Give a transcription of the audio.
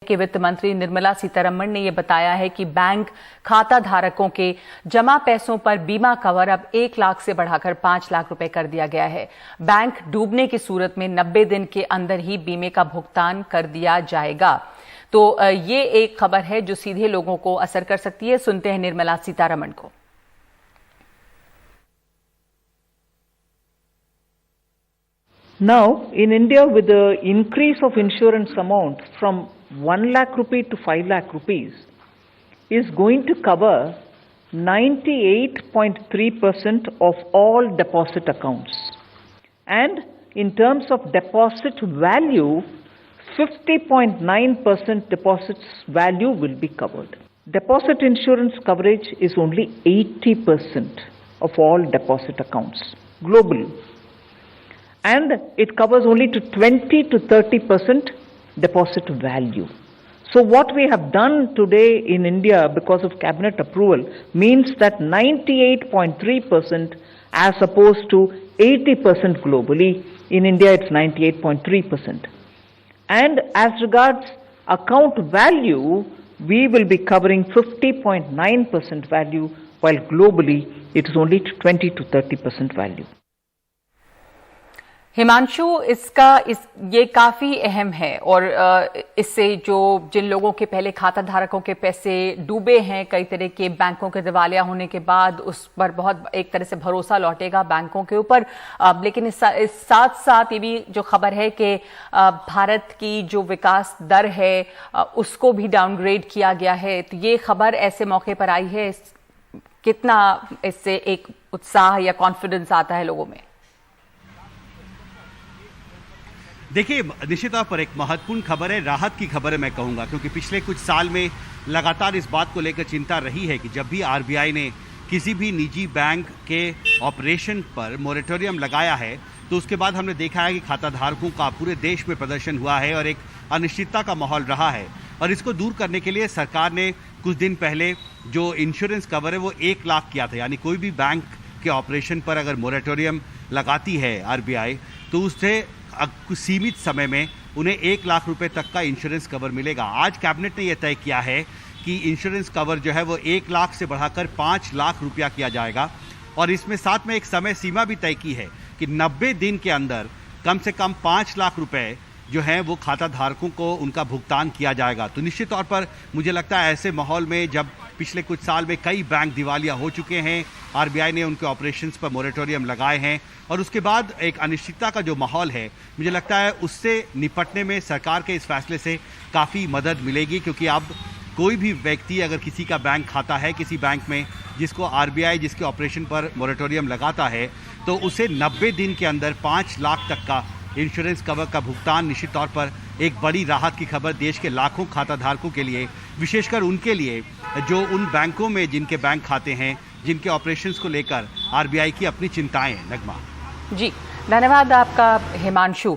कि वित्त मंत्री निर्मला सीतारमण ने यह बताया है कि बैंक खाता धारकों के जमा पैसों पर बीमा कवर अब 1 लाख से बढ़ाकर 5 लाख रुपए कर दिया गया है। बैंक डूबने की सूरत में 90 दिन के अंदर ही बीमे का भुगतान कर दिया जाएगा। तो ये एक खबर है जो सीधे लोगों को असर कर सकती है। सुनते हैं निर्मला सीतारमण को। Now, in India, with the increase of insurance amount from 1 lakh rupee to 5 lakh rupees, is going to cover 98.3% of all deposit accounts. And in terms of deposit value, 50.9% deposits value will be covered. Deposit insurance coverage is only 80% of all deposit accounts globally. And it covers only to 20 to 30% deposit value. So what we have done today in India because of cabinet approval means that 98.3% as opposed to 80% globally. In India it's 98.3%. And as regards account value, we will be covering 50.9% value, while globally it is only 20 to 30% value. Himanshu, ये काफी अहम है और इससे जिन लोगों के पहले खाता धारकों के पैसे डूबे हैं कई तरह के बैंकों के दिवालिया होने के बाद, उस पर बहुत एक तरह से भरोसा लौटेगा बैंकों के ऊपर। लेकिन इस साथ साथ ये भी जो खबर है कि भारत की जो विकास दर है उसको भी डाउनग्रेड किया गया है। तो ये खबर ऐसे मौके पर आई है, कितना इससे एक उत्साह या कॉन्फिडेंस आता है लोगों में? देखिए, निश्चित तौर पर एक महत्वपूर्ण खबर है, राहत की खबर है मैं कहूँगा, क्योंकि पिछले कुछ साल में लगातार इस बात को लेकर चिंता रही है कि जब भी आरबीआई ने किसी भी निजी बैंक के ऑपरेशन पर मोरेटोरियम लगाया है तो उसके बाद हमने देखा है कि खाता धारकों का पूरे देश में प्रदर्शन हुआ है और एक अनिश्चितता का माहौल रहा है। और इसको दूर करने के लिए सरकार ने कुछ दिन पहले जो इंश्योरेंस कवर है वो 1 लाख किया था। यानी कोई भी बैंक के ऑपरेशन पर अगर मोरेटोरियम लगाती है आरबीआई तो उससे कुछ सीमित समय में उन्हें 1 लाख रुपए तक का इंश्योरेंस कवर मिलेगा। आज कैबिनेट ने यह तय किया है कि इंश्योरेंस कवर जो है वो 1 लाख से बढ़ाकर 5 लाख रुपया किया जाएगा और इसमें साथ में एक समय सीमा भी तय की है कि 90 दिन के अंदर कम से कम 5 लाख रुपए जो है वो खाता धारकों को उनका भुगतान किया जाएगा। तो निश्चित तौर पर मुझे लगता है ऐसे माहौल में जब पिछले कुछ साल में कई बैंक दिवालिया हो चुके हैं, आरबीआई ने उनके ऑपरेशंस पर मोरेटोरियम लगाए हैं और उसके बाद एक अनिश्चितता का जो माहौल है, मुझे लगता है उससे निपटने में सरकार के इस फैसले से काफ़ी मदद मिलेगी। क्योंकि अब कोई भी व्यक्ति अगर किसी का बैंक खाता है किसी बैंक में जिसको आरबीआई जिसके ऑपरेशन पर मोरेटोरियम लगाता है तो उसे 90 दिन के अंदर 5 लाख तक का इंश्योरेंस कवर का भुगतान निश्चित तौर पर एक बड़ी राहत की खबर देश के लाखों खाता धारकों के लिए, विशेषकर उनके लिए जो उन बैंकों में जिनके बैंक खाते हैं, जिनके ऑपरेशंस को लेकर आरबीआई की अपनी चिंताएं हैं। नगमा जी, धन्यवाद आपका हिमांशु।